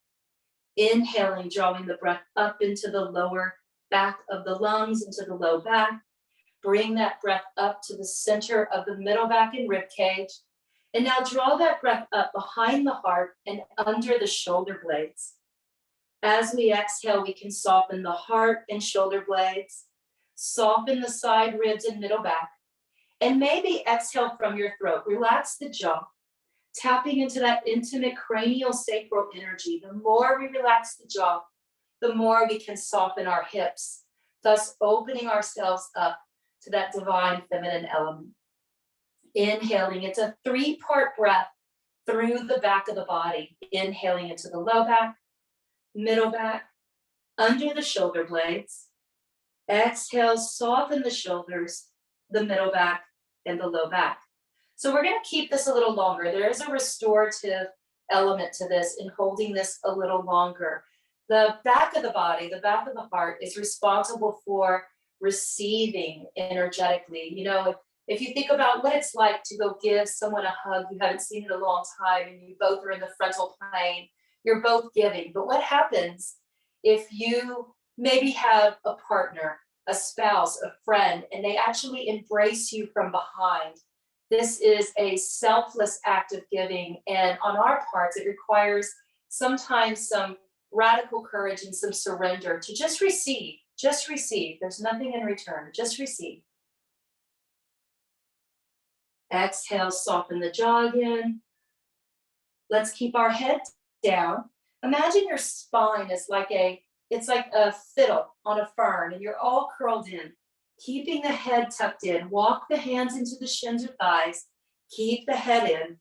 inhaling, drawing the breath up into the lower back of the lungs, into the low back. Bring that breath up to the center of the middle back and rib cage. And now draw that breath up behind the heart and under the shoulder blades. As we exhale, we can soften the heart and shoulder blades, soften the side ribs and middle back, and maybe exhale from your throat. Relax the jaw, tapping into that intimate cranial sacral energy. The more we relax the jaw, the more we can soften our hips, thus opening ourselves up to that divine feminine element. Inhaling, it's a 3-part breath through the back of the body. Inhaling into the low back, middle back, under the shoulder blades. Exhale, soften the shoulders, the middle back, and the low back. So we're going to keep this a little longer. There is a restorative element to this in holding this a little longer. The back of the body, the back of the heart is responsible for receiving energetically. You know, if you think about what it's like to go give someone a hug you haven't seen in a long time, and you both are in the frontal plane, you're both giving. But what happens if you maybe have a partner, a spouse, a friend, and they actually embrace you from behind? This is a selfless act of giving. And on our parts, it requires sometimes some radical courage and some surrender to just receive, just receive. There's nothing in return, just receive. Exhale, soften the jaw again. Let's keep our head down. Imagine your spine is it's like a fiddle on a fern, and you're all curled in, keeping the head tucked in. Walk the hands into the shins or thighs. Keep the head in.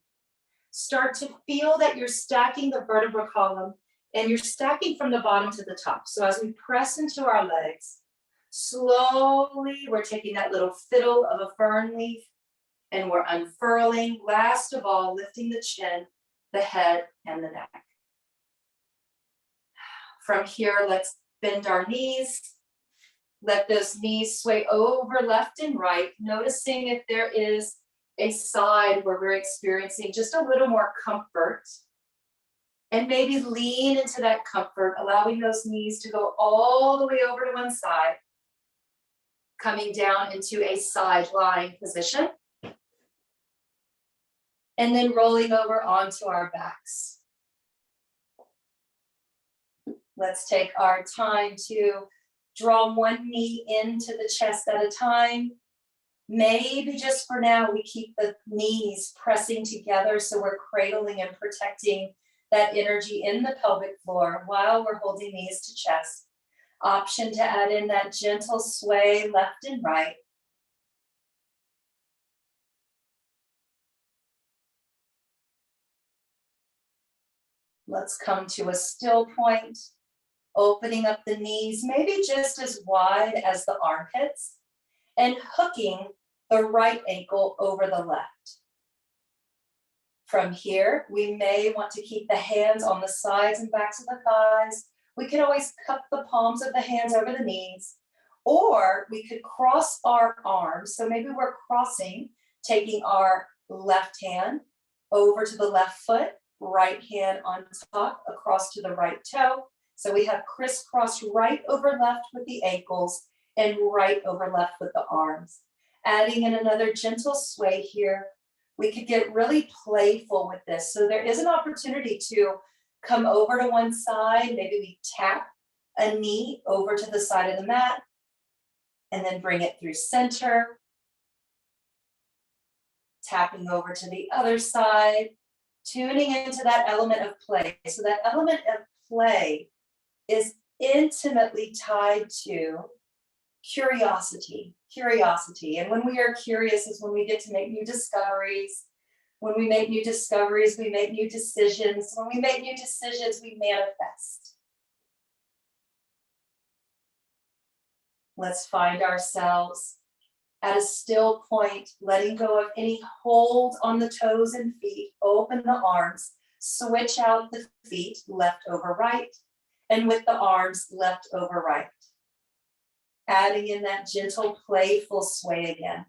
Start to feel that you're stacking the vertebral column, and you're stacking from the bottom to the top. So as we press into our legs, slowly we're taking that little fiddle of a fern leaf and we're unfurling. Last of all, lifting the chin, the head, and the neck. From here, let's bend our knees. Let those knees sway over left and right, noticing if there is a side where we're experiencing just a little more comfort. And maybe lean into that comfort, allowing those knees to go all the way over to one side, coming down into a side lying position, and then rolling over onto our backs. Let's take our time to draw one knee into the chest at a time. Maybe just for now, we keep the knees pressing together so we're cradling and protecting that energy in the pelvic floor while we're holding knees to chest. Option to add in that gentle sway left and right. Let's come to a still point, opening up the knees, maybe just as wide as the armpits, and hooking the right ankle over the left. From here, we may want to keep the hands on the sides and backs of the thighs. We can always cup the palms of the hands over the knees, or we could cross our arms. So maybe we're crossing, taking our left hand over to the left foot, right hand on top, across to the right toe. So we have crisscross right over left with the ankles and right over left with the arms. Adding in another gentle sway here. We could get really playful with this. So there is an opportunity to come over to one side. Maybe we tap a knee over to the side of the mat and then bring it through center. Tapping over to the other side, tuning into that element of play. So that element of play is intimately tied to curiosity. And when we are curious is when we get to make new discoveries. When we make new discoveries, we make new decisions. When we make new decisions, we manifest. Let's find ourselves at a still point, letting go of any hold on the toes and feet. Open the arms, switch out the feet, left over right, and with the arms, left over right. Adding in that gentle, playful sway again.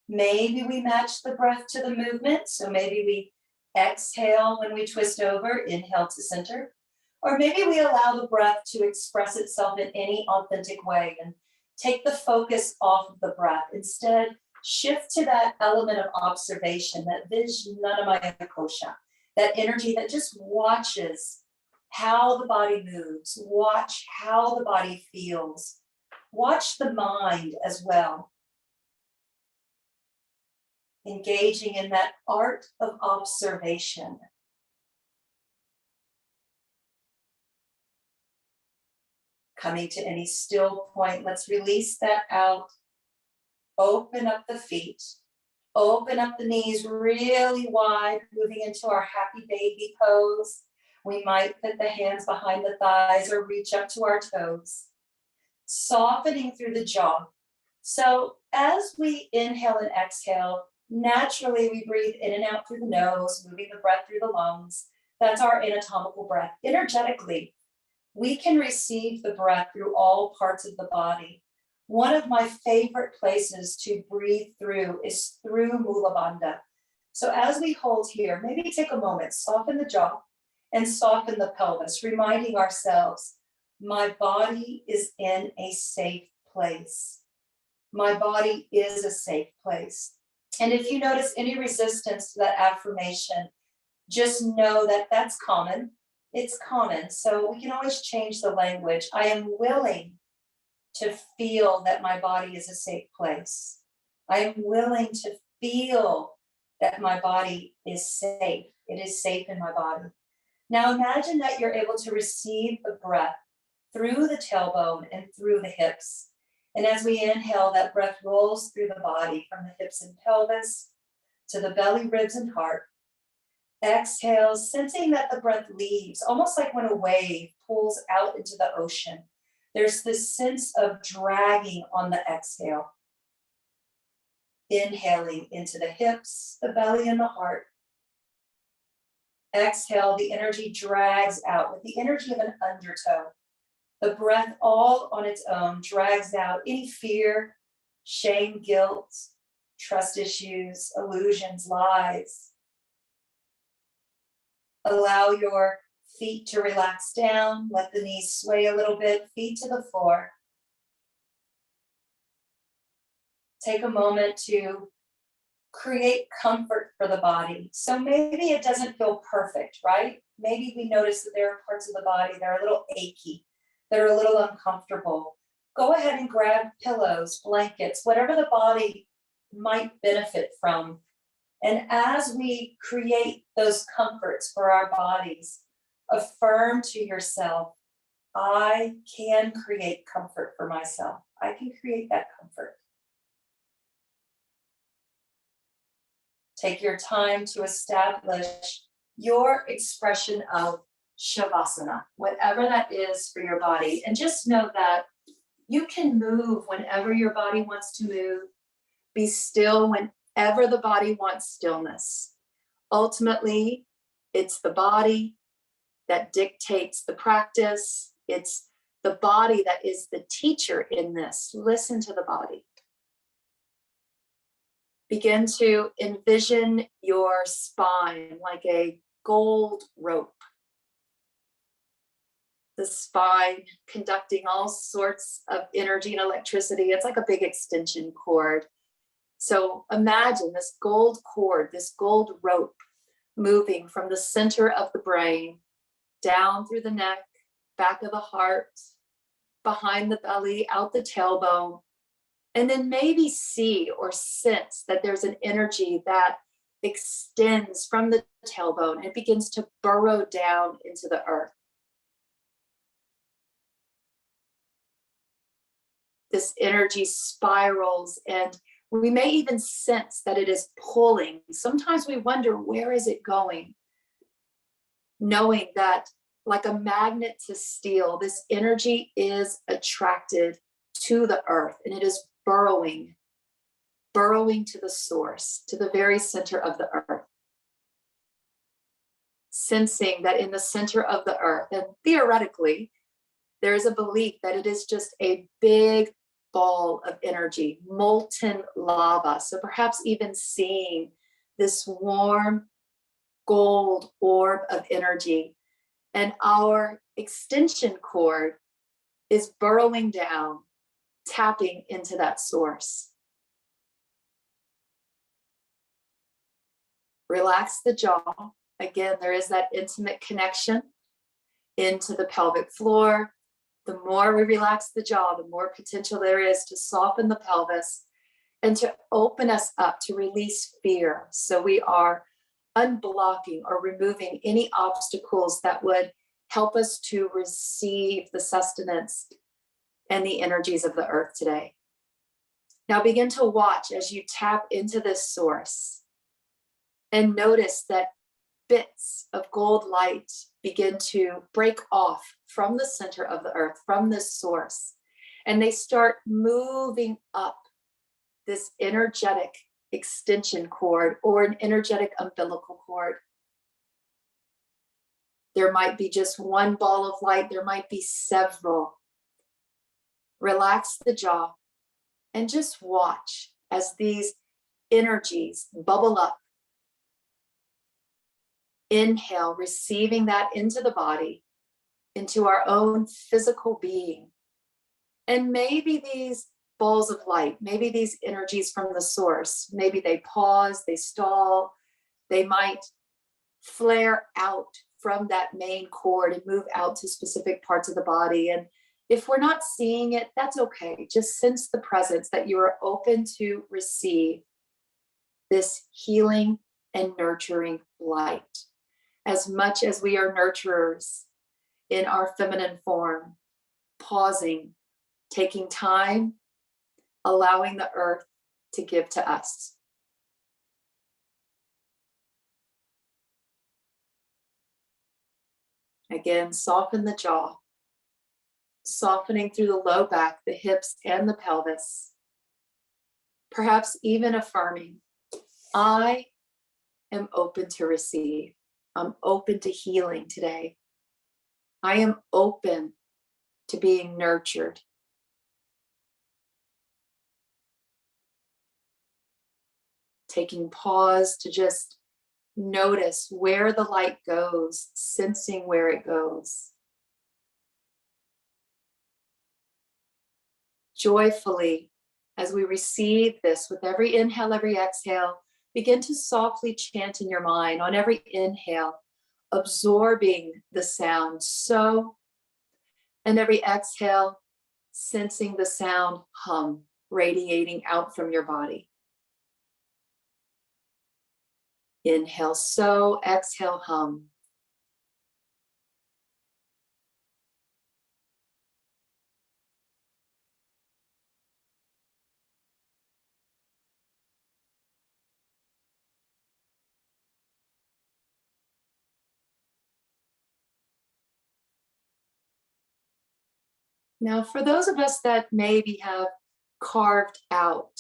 Maybe we match the breath to the movement. So maybe we exhale when we twist over, inhale to center. Or maybe we allow the breath to express itself in any authentic way and take the focus off of the breath. Instead, shift to that element of observation, that vijnanamaya kosha, that energy that just watches how the body moves, watch how the body feels, watch the mind as well. Engaging in that art of observation. Coming to any still point, let's release that out. Open up the feet. Open up the knees really wide, moving into our happy baby pose. We might put the hands behind the thighs or reach up to our toes. Softening through the jaw. So as we inhale and exhale, naturally we breathe in and out through the nose, moving the breath through the lungs. That's our anatomical breath. Energetically, we can receive the breath through all parts of the body. One of my favorite places to breathe through is through Mula Bandha. So as we hold here, maybe take a moment, soften the jaw and soften the pelvis, reminding ourselves, my body is in a safe place. My body is a safe place. And if you notice any resistance to that affirmation, just know that that's common. It's common. So we can always change the language. I am willing to feel that my body is a safe place. I am willing to feel that my body is safe. It is safe in my body. Now imagine that you're able to receive the breath through the tailbone and through the hips. And as we inhale, that breath rolls through the body from the hips and pelvis to the belly, ribs, and heart. Exhale, sensing that the breath leaves, almost like when a wave pulls out into the ocean. There's this sense of dragging on the exhale. Inhaling into the hips, the belly, and the heart. Exhale, the energy drags out with the energy of an undertow. The breath all on its own drags out any fear, shame, guilt, trust issues, illusions, lies. Allow your feet to relax down, let the knees sway a little bit, feet to the floor. Take a moment to create comfort for the body. So maybe it doesn't feel perfect, right? Maybe we notice that there are parts of the body that are a little achy, that are a little uncomfortable. Go ahead and grab pillows, blankets, whatever the body might benefit from. And as we create those comforts for our bodies, affirm to yourself, I can create comfort for myself. I can create that comfort. Take your time to establish your expression of Shavasana, whatever that is for your body. And just know that you can move whenever your body wants to move. Be still whenever the body wants stillness. Ultimately, it's the body that dictates the practice. It's the body that is the teacher in this. Listen to the body. Begin to envision your spine like a gold rope. The spine conducting all sorts of energy and electricity. It's like a big extension cord. So imagine this gold cord, this gold rope moving from the center of the brain down through the neck, back of the heart, behind the belly, out the tailbone. And then maybe see or sense that there's an energy that extends from the tailbone and begins to burrow down into the earth. This energy spirals, and we may even sense that it is pulling. Sometimes we wonder, where is it going? Knowing that, like a magnet to steel, this energy is attracted to the earth, and it is burrowing to the source, to the very center of the earth. Sensing that in the center of the earth, and theoretically, there is a belief that it is just a big ball of energy, molten lava. So perhaps even seeing this warm gold orb of energy, and our extension cord is burrowing down, tapping into that source. Relax the jaw. Again, there is that intimate connection into the pelvic floor. The more we relax the jaw, the more potential there is to soften the pelvis and to open us up to release fear. So we are unblocking or removing any obstacles that would help us to receive the sustenance and the energies of the earth today. Now begin to watch as you tap into this source and notice that bits of gold light begin to break off from the center of the earth, from this source, and they start moving up this energetic extension cord or an energetic umbilical cord. There might be just one ball of light. There might be several. Relax the jaw and just watch as these energies bubble up. Inhale, receiving that into the body, into our own physical being. And maybe these balls of light, maybe these energies from the source, maybe they pause, they stall, they might flare out from that main cord and move out to specific parts of the body. And if we're not seeing it, that's okay. Just sense the presence that you are open to receive this healing and nurturing light. As much as we are nurturers in our feminine form, pausing, taking time, allowing the earth to give to us. Again, soften the jaw, softening through the low back, the hips, and the pelvis. Perhaps even affirming, I am open to receive. I'm open to healing today. I am open to being nurtured. Taking pause to just notice where the light goes, sensing where it goes. Joyfully, as we receive this with every inhale, every exhale, begin to softly chant in your mind on every inhale, absorbing the sound so, and every exhale, sensing the sound hum, radiating out from your body. Inhale so, exhale hum. Now, for those of us that maybe have carved out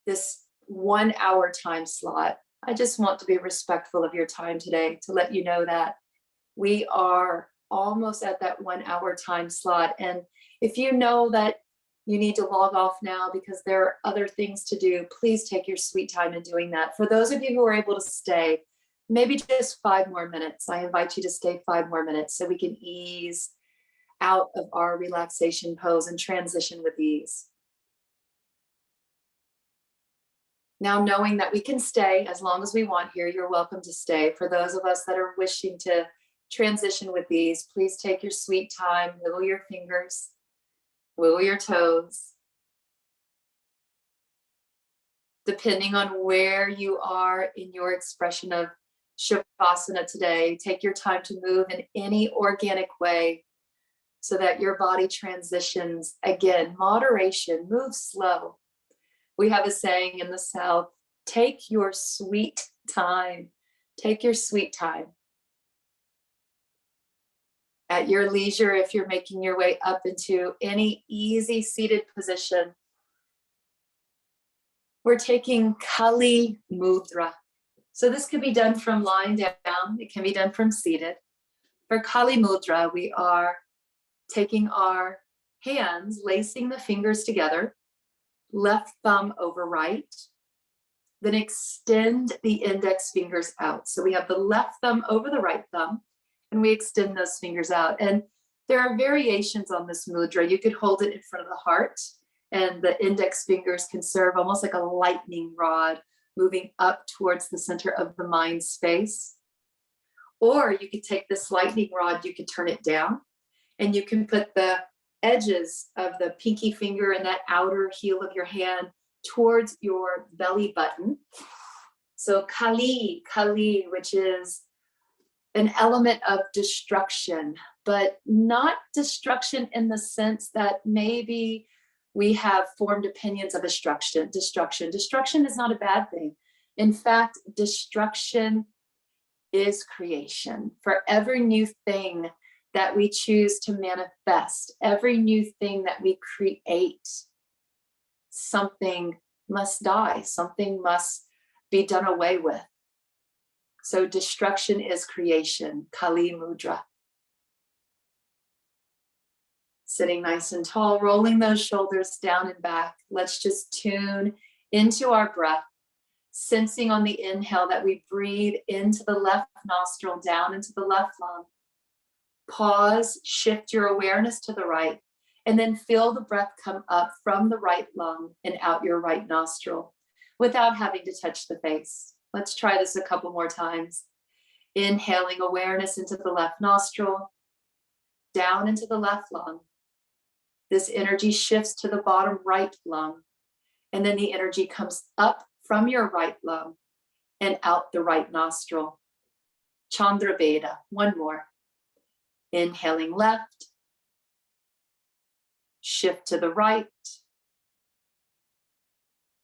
this 1 hour time slot, I just want to be respectful of your time today to let you know that we are almost at that 1 hour time slot. And if you know that you need to log off now because there are other things to do, please take your sweet time in doing that. For those of you who are able to stay, maybe just 5 more minutes. I invite you to stay 5 more minutes so we can ease out of our relaxation pose and transition with ease. Now, knowing that we can stay as long as we want here, you're welcome to stay. For those of us that are wishing to transition with ease, please take your sweet time, wiggle your fingers, wiggle your toes. Depending on where you are in your expression of Shavasana today, take your time to move in any organic way so that your body transitions. Again, moderation, move slow. We have a saying in the South, take your sweet time. Take your sweet time. At your leisure, if you're making your way up into any easy seated position, we're taking Kali Mudra. So this could be done from lying down. It can be done from seated. For Kali Mudra, we are taking our hands, lacing the fingers together, left thumb over right, then extend the index fingers out. So we have the left thumb over the right thumb, and we extend those fingers out. And there are variations on this mudra. You could hold it in front of the heart, and the index fingers can serve almost like a lightning rod moving up towards the center of the mind space. Or you could take this lightning rod, you could turn it down, and you can put the edges of the pinky finger and that outer heel of your hand towards your belly button. So Kali, which is an element of destruction, but not destruction in the sense that maybe we have formed opinions of destruction. Destruction is not a bad thing. In fact, destruction is creation. For every new thing that we choose to manifest, every new thing that we create, something must die. Something must be done away with. So destruction is creation, Kali Mudra. Sitting nice and tall, rolling those shoulders down and back. Let's just tune into our breath, sensing on the inhale that we breathe into the left nostril, down into the left lung. Pause, shift your awareness to the right, and then feel the breath come up from the right lung and out your right nostril without having to touch the face. Let's try this a couple more times. Inhaling awareness into the left nostril, down into the left lung. This energy shifts to the bottom right lung, and then the energy comes up from your right lung and out the right nostril. Chandra Veda, one more. Inhaling left, shift to the right,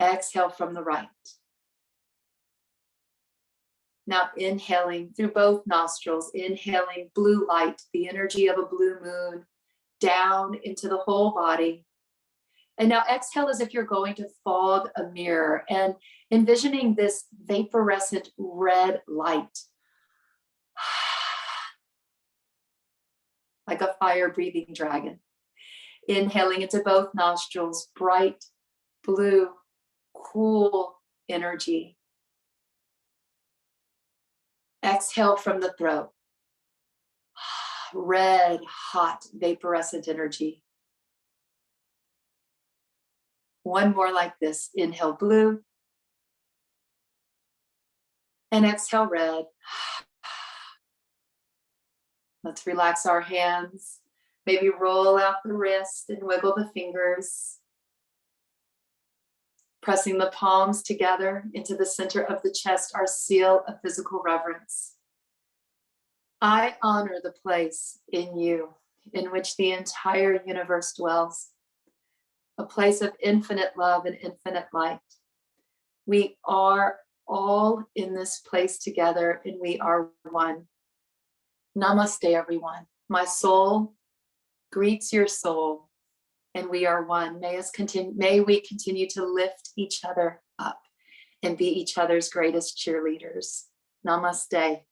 exhale from the right. Now inhaling through both nostrils, inhaling blue light, the energy of a blue moon, down into the whole body. And now exhale as if you're going to fog a mirror and envisioning this vaporescent red light. Like a fire-breathing dragon. Inhaling into both nostrils, bright, blue, cool energy. Exhale from the throat. Red, hot, vaporescent energy. One more like this. Inhale blue. And exhale red. Let's relax our hands. Maybe roll out the wrist and wiggle the fingers. Pressing the palms together into the center of the chest, our seal of physical reverence. I honor the place in you in which the entire universe dwells, a place of infinite love and infinite light. We are all in this place together and we are one. Namaste, everyone. My soul greets your soul, and we are one. May we continue to lift each other up and be each other's greatest cheerleaders. Namaste.